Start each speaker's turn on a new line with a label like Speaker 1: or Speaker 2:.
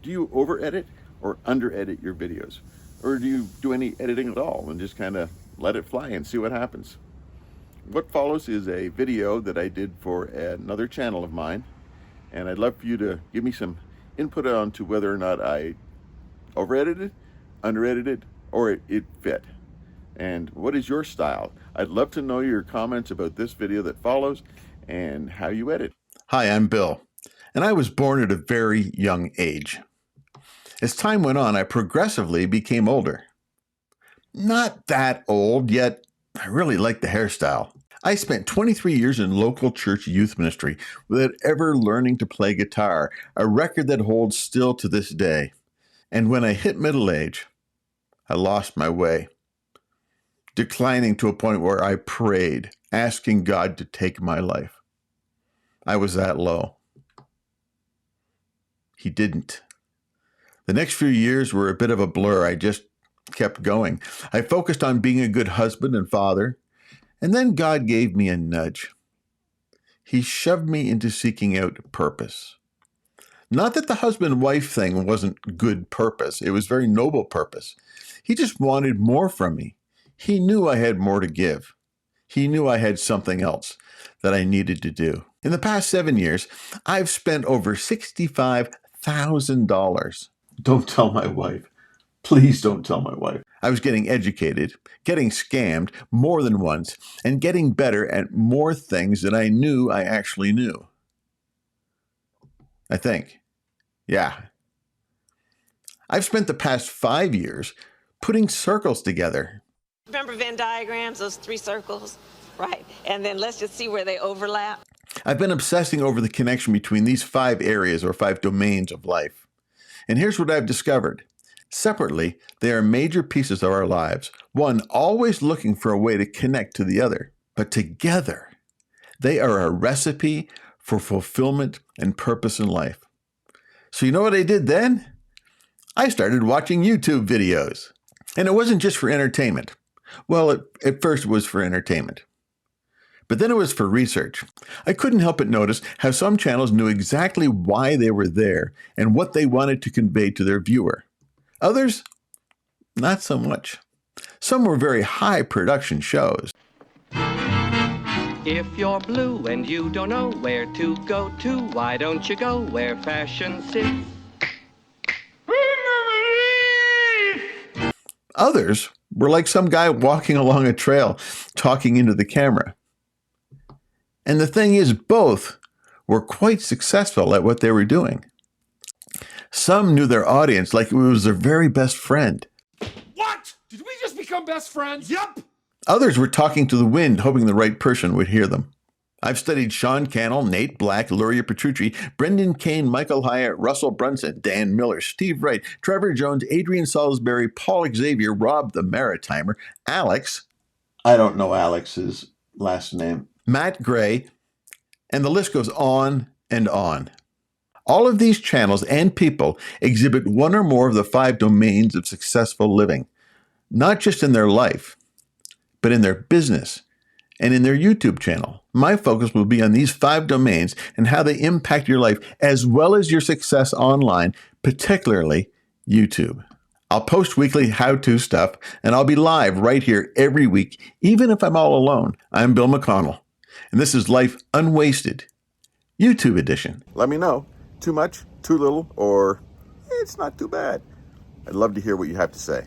Speaker 1: Do you over edit or under edit your videos? Or do you do any editing at all and just kind of let it fly and see what happens? What follows is a video that I did for another channel of mine, and I'd love for you to give me some input on to whether or not I over edited, under edited, or it fit. And what is your style? I'd love to know your comments about this video that follows and how you edit.
Speaker 2: Hi, I'm Bill, and I was born at a very young age. As time went on, I progressively became older. Not that old, yet I really liked the hairstyle. I spent 23 years in local church youth ministry without ever learning to play guitar, a record that holds still to this day. And when I hit middle age, I lost my way, declining to a point where I prayed, asking God to take my life. I was that low. He didn't. The next few years were a bit of a blur. I just kept going. I focused on being a good husband and father, and then God gave me a nudge. He shoved me into seeking out purpose. Not that the husband-wife thing wasn't good purpose. It was very noble purpose. He just wanted more from me. He knew I had more to give. He knew I had something else that I needed to do. In the past 7 years, I've spent over $65,000. Don't tell my wife. Please don't tell my wife. I was getting educated, getting scammed more than once, and getting better at more things than I knew I actually knew. I think. Yeah. I've spent the past 5 years putting circles together.
Speaker 3: Remember Venn diagrams, those 3 circles? Right. And then let's just see where they overlap.
Speaker 2: I've been obsessing over the connection between these 5 areas or 5 domains of life. And here's what I've discovered. Separately, they are major pieces of our lives, one always looking for a way to connect to the other. But together, they are a recipe for fulfillment and purpose in life. So you know what I did then? I started watching YouTube videos. And it wasn't just for entertainment. Well, at first it was for entertainment. But then it was for research. I couldn't help but notice how some channels knew exactly why they were there and what they wanted to convey to their viewer. Others, not so much. Some were very high production shows.
Speaker 4: If you're blue and you don't know where to go to, why don't you go where fashion sits?
Speaker 2: Others were like some guy walking along a trail, talking into the camera. And the thing is, both were quite successful at what they were doing. Some knew their audience like it was their very best friend.
Speaker 5: What? Did we just become best friends? Yup.
Speaker 2: Others were talking to the wind, hoping the right person would hear them. I've studied Sean Cannell, Nate Black, Luria Petrucci, Brendan Kane, Michael Hyatt, Russell Brunson, Dan Miller, Steve Wright, Trevor Jones, Adrian Salisbury, Paul Xavier, Rob the Maritimer, Alex, I don't know Alex's last name, Matt Gray, and the list goes on and on. All of these channels and people exhibit one or more of the 5 domains of successful living, not just in their life, but in their business and in their YouTube channel. My focus will be on these 5 domains and how they impact your life as well as your success online, particularly YouTube. I'll post weekly how-to stuff, and I'll be live right here every week, even if I'm all alone. I'm Bill McConnell, and this is Life Unwasted, YouTube edition.
Speaker 1: Let me know. Too much, too little, or it's not too bad. I'd love to hear what you have to say.